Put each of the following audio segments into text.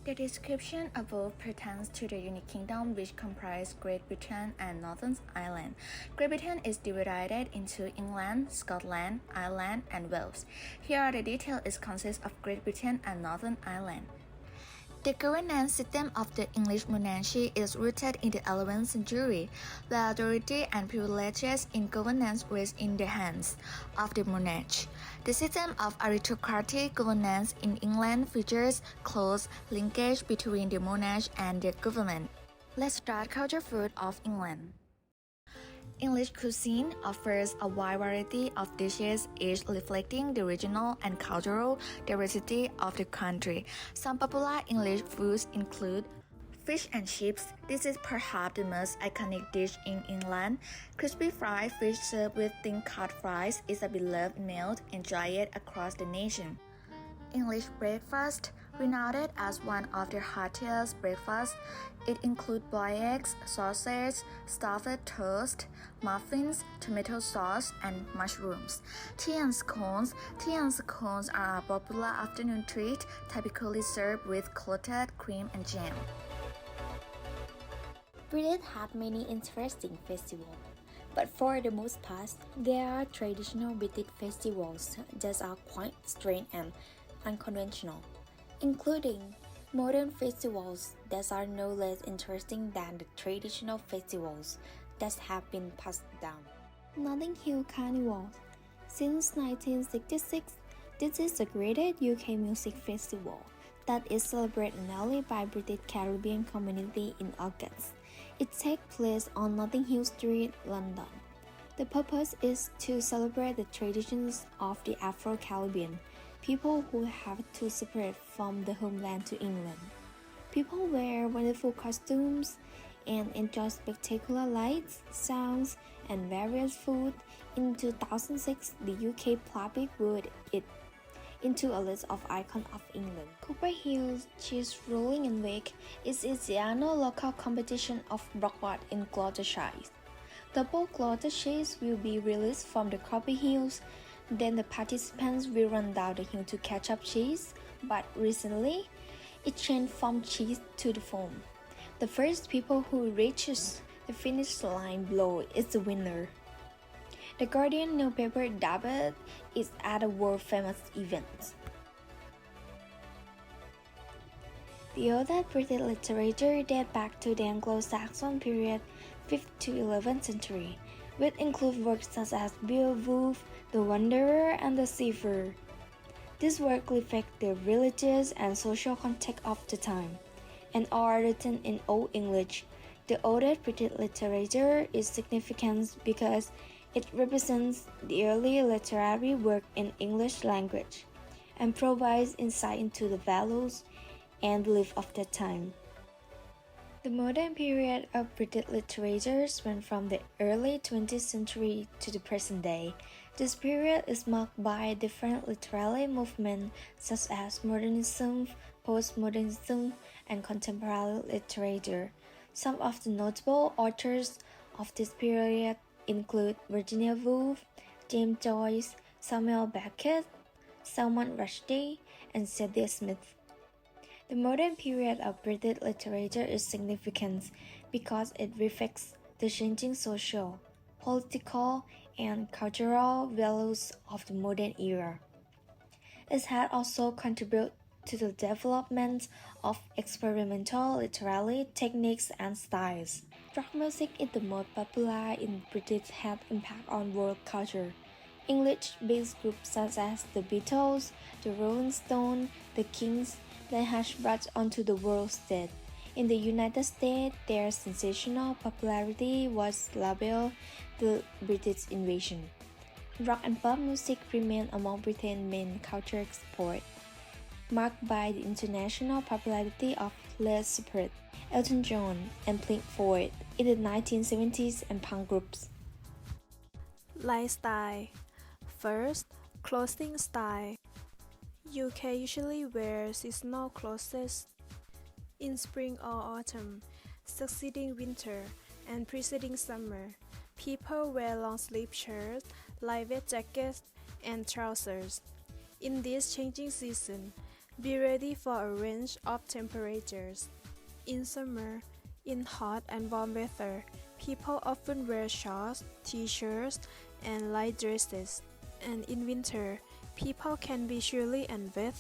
The description above pertains to the unique kingdom which comprise Great Britain and Northern Ireland. Great Britain is divided into England, Scotland, Ireland, and Wales. Here are the details. It consists of Great Britain and Northern Ireland. The governance system of the English monarchy is rooted in the 11th century, where authority and privileges in governance rest in the hands of the monarch. The system of aristocratic governance in England features close linkage between the monarch and the government. Let's start culture food of England. English cuisine offers a wide variety of dishes, each reflecting the regional and cultural diversity of the country. Some popular English foods include fish and chips. This is perhaps the most iconic dish in England. Crispy fried fish served with thin cut fries is a beloved meal enjoyed across the nation. English breakfast, renowned as one of the heartiest breakfasts, it includes boiled eggs, sausage, stuffed toast, muffins, tomato sauce, and mushrooms. Tea and scones. Tea and scones are a popular afternoon treat, typically served with clotted cream and jam. Britain had many interesting festivals, but for the most part, there are traditional British festivals that are quite strange and unconventional, including modern festivals that are no less interesting than the traditional festivals that have been passed down. Notting Hill Carnival. Since 1966, this is the greatest UK music festival that is celebrated annually by British Caribbean community in August. It takes place on Notting Hill Street, London. The purpose is to celebrate the traditions of the Afro-Caribbean, people who have to separate from the homeland to England. People wear wonderful costumes and enjoy spectacular lights, sounds, and various food. In 2006, the UK public voted it into a list of icons of England. Copper Hill Cheese Rolling and Wake is its annual local competition of Brockwood in Gloucestershire. Double Gloucester cheese will be released from the Copper Hills. Then the participants will run down the hill to catch up cheese, but recently, it changed from cheese to the foam. The first people who reaches the finish line below is the winner. The Guardian newspaper dubbed it as a world-famous event. The oldest British literature dates back to the Anglo-Saxon period, 5th to 11th century, which include works such as Beowulf, The Wanderer, and The Seafarer. This work reflects the religious and social context of the time, and are written in Old English. The oldest British literature is significant because it represents the early literary work in English language, and provides insight into the values and beliefs of that time. The modern period of British literature went from the early 20th century to the present day. This period is marked by different literary movements such as modernism, postmodernism, and contemporary literature. Some of the notable authors of this period include Virginia Woolf, James Joyce, Samuel Beckett, Salman Rushdie, and Zadie Smith. The modern period of British literature is significant because it reflects the changing social, political, and cultural values of the modern era. It has also contributed to the development of experimental literary techniques and styles. Rock music is the most popular in British had impact on world culture. English-based groups such as the Beatles, the Rolling Stones, the Kings, that has brought onto the world stage. In the United States, their sensational popularity was labeled the British invasion. Rock and pop music remain among Britain's main culture export, marked by the international popularity of Led Zeppelin, Elton John, and Pink Floyd in the 1970s, and punk groups. Lifestyle. First, clothing style. UK usually wears seasonal clothes in spring or autumn, succeeding winter, and preceding summer. People wear long-sleeve shirts, lightweight jackets, and trousers. In this changing season, Be ready for a range of temperatures. In summer, in hot and warm weather, people often wear shorts, t-shirts, and light dresses. And in winter, people can be chilly and wet.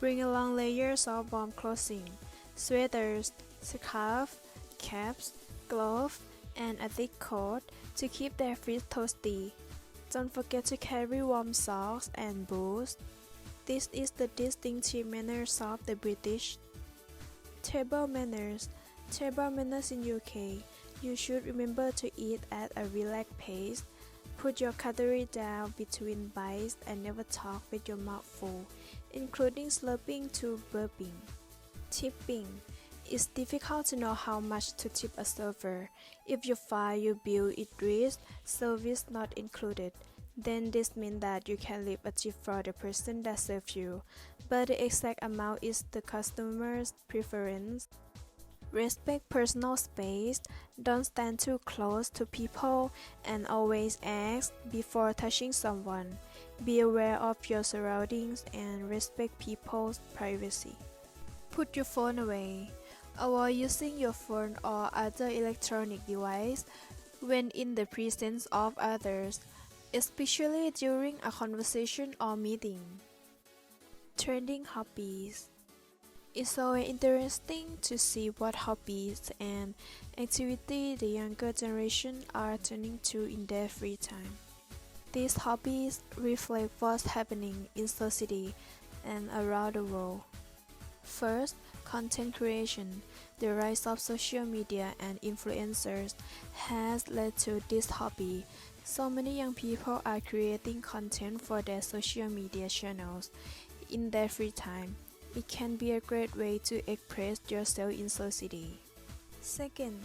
Bring along layers of warm clothing, sweaters, scarves, caps, gloves, and a thick coat to keep their feet toasty. Don't forget to carry warm socks and boots. This is the distinctive manners of the British. Table manners. Table manners in UK. You should remember to eat at a relaxed pace. Put your cutlery down between bites and never talk with your mouth full, including slurping to burping. Tipping. It's difficult to know how much to tip a server. If you find your bill it reads "service not included," then this means that you can leave a tip for the person that serves you, but the exact amount is the customer's preference. Respect personal space. Don't stand too close to people and always ask before touching someone. Be aware of your surroundings and respect people's privacy. Put your phone away. Avoid using your phone or other electronic device when in the presence of others, especially during a conversation or meeting. Trending hobbies. It's always interesting to see what hobbies and activities the younger generation are turning to in their free time. These hobbies reflect what's happening in society and around the world. First, content creation. The rise of social media and influencers has led to this hobby. So many young people are creating content for their social media channels in their free time. It can be a great way to express yourself in society. Second,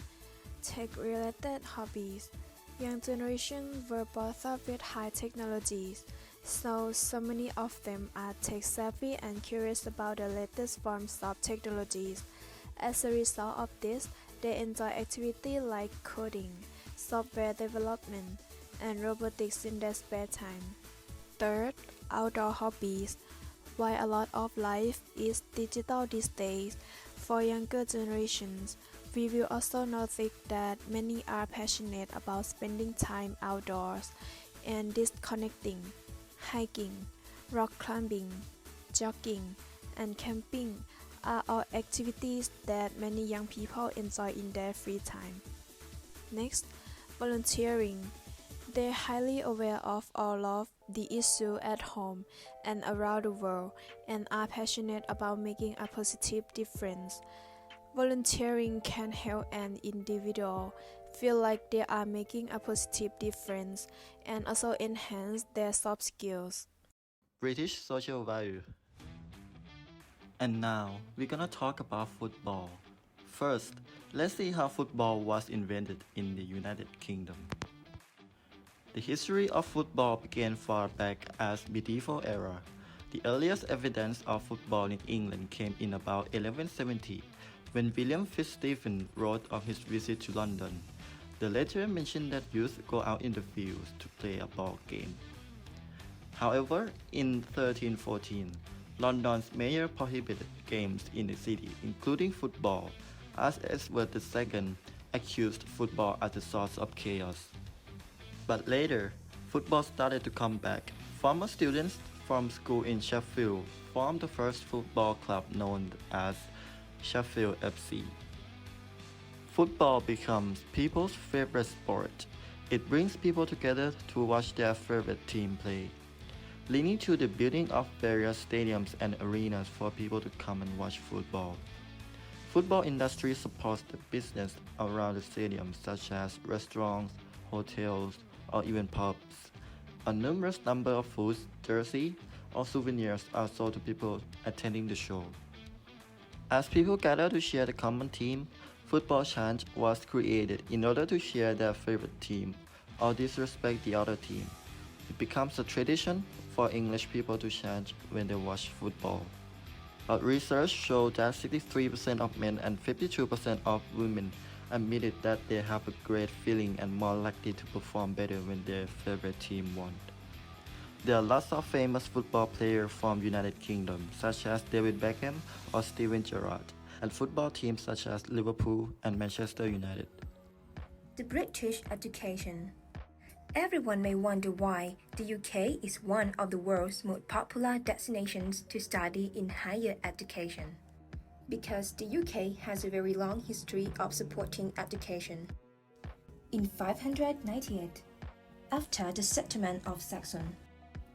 tech-related hobbies. Young generation were brought up with high technologies, so many of them are tech-savvy and curious about the latest forms of technologies. As a result of this, they enjoy activities like coding, software development, and robotics in their spare time. Third, outdoor hobbies. While a lot of life is digital these days, for younger generations, we will also notice that many are passionate about spending time outdoors and disconnecting. Hiking, rock climbing, jogging, and camping are all activities that many young people enjoy in their free time. Next, volunteering. They're highly aware of all of the issues at home and around the world and are passionate about making a positive difference. Volunteering can help an individual feel like they are making a positive difference and also enhance their soft skills. British social value. And now, we're gonna talk about football. First, let's see how football was invented in the United Kingdom. The history of football began far back as medieval era. The earliest evidence of football in England came in about 1170, when William Fitzstephen wrote of his visit to London. The letter mentioned that youth go out in the fields to play a ball game. However, in 1314, London's mayor prohibited games in the city, including football, as Edward II accused football as the source of chaos. But later, football started to come back. Former students from school in Sheffield formed the first football club known as Sheffield FC. Football becomes people's favorite sport. It brings people together to watch their favorite team play, leading to the building of various stadiums and arenas for people to come and watch football. Football industry supports the business around the stadium, such as restaurants, hotels, or even pubs. A numerous number of foods, jerseys, or souvenirs are sold to people attending the show. As people gather to share the common team, football chant was created in order to share their favorite team or disrespect the other team. It becomes a tradition for English people to chant when they watch football. But research showed that 63% of men and 52% of women admitted that they have a great feeling and more likely to perform better when their favorite team won. There are lots of famous football players from United Kingdom, such as David Beckham or Steven Gerrard, and football teams such as Liverpool and Manchester United. The British education. Everyone may wonder why the UK is one of the world's most popular destinations to study in higher education. Because the UK has a very long history of supporting education. In 598, after the settlement of Saxon,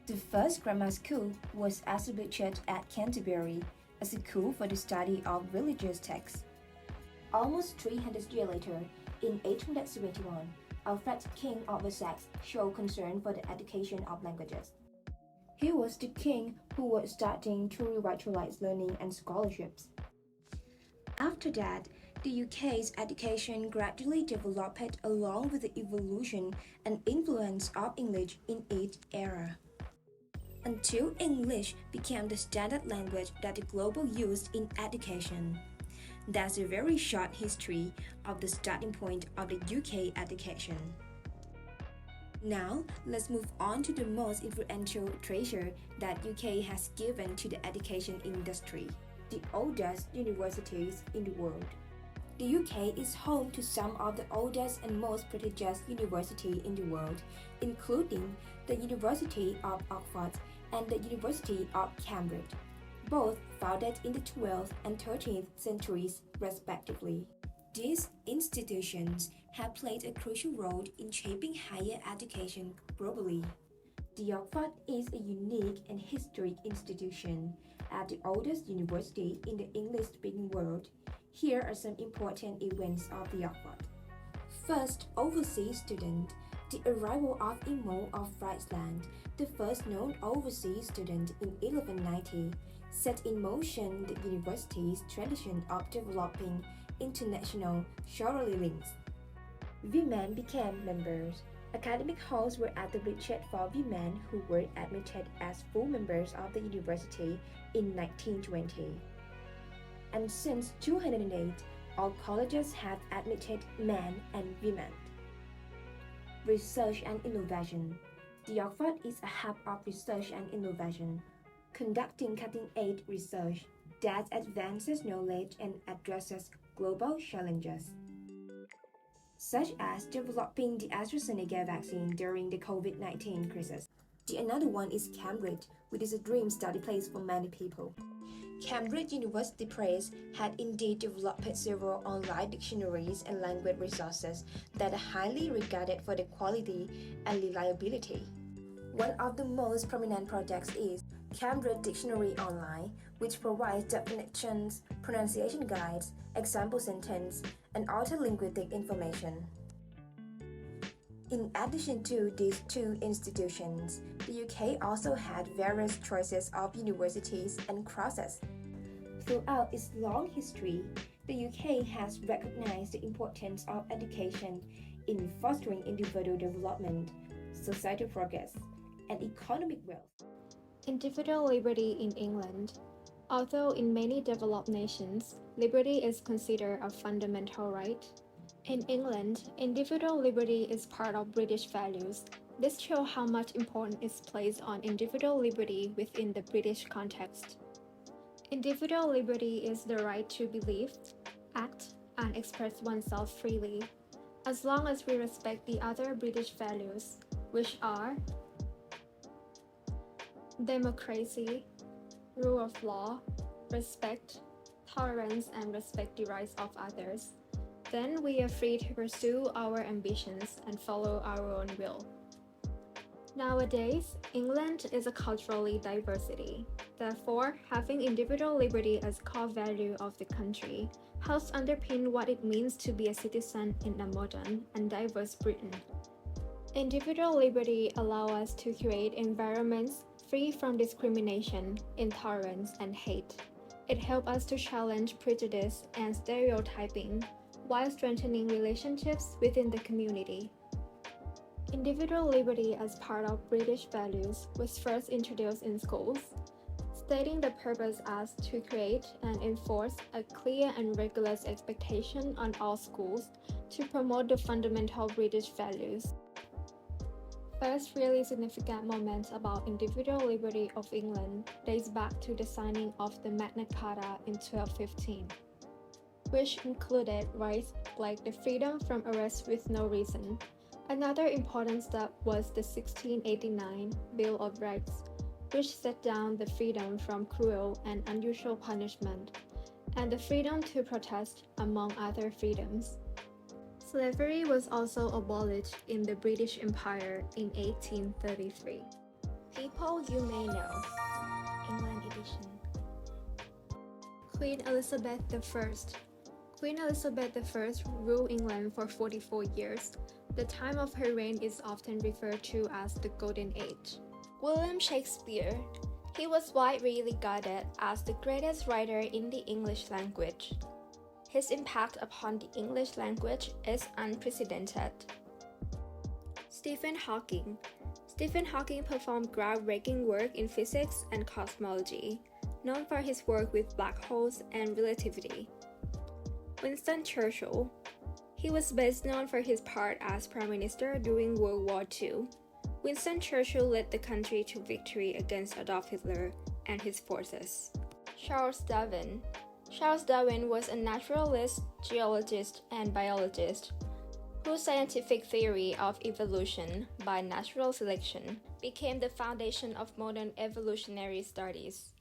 the first grammar school was established at Canterbury as a school for the study of religious texts. Almost 300 years later, in 871, Alfred, King of Wessex, showed concern for the education of languages. He was the king who was starting to revitalize learning and scholarships. After that, the UK's education gradually developed along with the evolution and influence of English in each era, until English became the standard language that the global used in education. That's a very short history of the starting point of the UK education. Now, let's move on to the most influential treasure that UK has given to the education industry, the oldest universities in the world. The UK is home to some of the oldest and most prestigious universities in the world, including the University of Oxford and the University of Cambridge, both founded in the 12th and 13th centuries respectively. These institutions have played a crucial role in shaping higher education globally. The Oxford is a unique and historic institution as the oldest university in the English-speaking world. Here are some important events of the Oxford. First, overseas student. The arrival of Imo of Friesland, the first known overseas student in 1190, set in motion the university's tradition of developing international scholarly links. Women became members. Academic halls were established for women who were admitted as full members of the university in 1920. And since 2008, all colleges have admitted men and women. Research and innovation. The Oxford is a hub of research and innovation, conducting cutting-edge research that advances knowledge and addresses global challenges, such as developing the AstraZeneca vaccine during the COVID-19 crisis. The another one is Cambridge, which is a dream study place for many people. Cambridge University Press had indeed developed several online dictionaries and language resources that are highly regarded for their quality and reliability. One of the most prominent projects is Cambridge Dictionary Online, which provides definitions, pronunciation guides, example sentence, and other linguistic information. In addition to these two institutions, the UK also had various choices of universities and courses. Throughout its long history, the UK has recognized the importance of education in fostering individual development, societal progress, and economic wealth. Individual liberty in England. Although in many developed nations, liberty is considered a fundamental right, in England, individual liberty is part of British values. This shows how much importance is placed on individual liberty within the British context. Individual liberty is the right to believe, act, and express oneself freely, as long as we respect the other British values, which are democracy, rule of law, respect, tolerance, and respect the rights of others. Then we are free to pursue our ambitions and follow our own will. Nowadays, England is a culturally diversity. Therefore, having individual liberty as core value of the country helps underpin what it means to be a citizen in a modern and diverse Britain. Individual liberty allows us to create environments free from discrimination, intolerance, and hate. It helps us to challenge prejudice and stereotyping while strengthening relationships within the community. Individual liberty as part of British values was first introduced in schools, stating the purpose as to create and enforce a clear and rigorous expectation on all schools to promote the fundamental British values. First really significant moment about individual liberty of England dates back to the signing of the Magna Carta in 1215, which included rights like the freedom from arrest with no reason. Another important step was the 1689 Bill of Rights, which set down the freedom from cruel and unusual punishment, and the freedom to protest, among other freedoms. Slavery was also abolished in the British Empire in 1833. People you may know. England edition. Queen Elizabeth I. Queen Elizabeth I ruled England for 44 years. The time of her reign is often referred to as the Golden Age. William Shakespeare. He was widely regarded as the greatest writer in the English language. His impact upon the English language is unprecedented. Stephen Hawking. Stephen Hawking performed groundbreaking work in physics and cosmology, known for his work with black holes and relativity. Winston Churchill. He was best known for his part as Prime Minister during World War II. Winston Churchill led the country to victory against Adolf Hitler and his forces. Charles Darwin. Charles Darwin was a naturalist, geologist, and biologist whose scientific theory of evolution by natural selection became the foundation of modern evolutionary studies.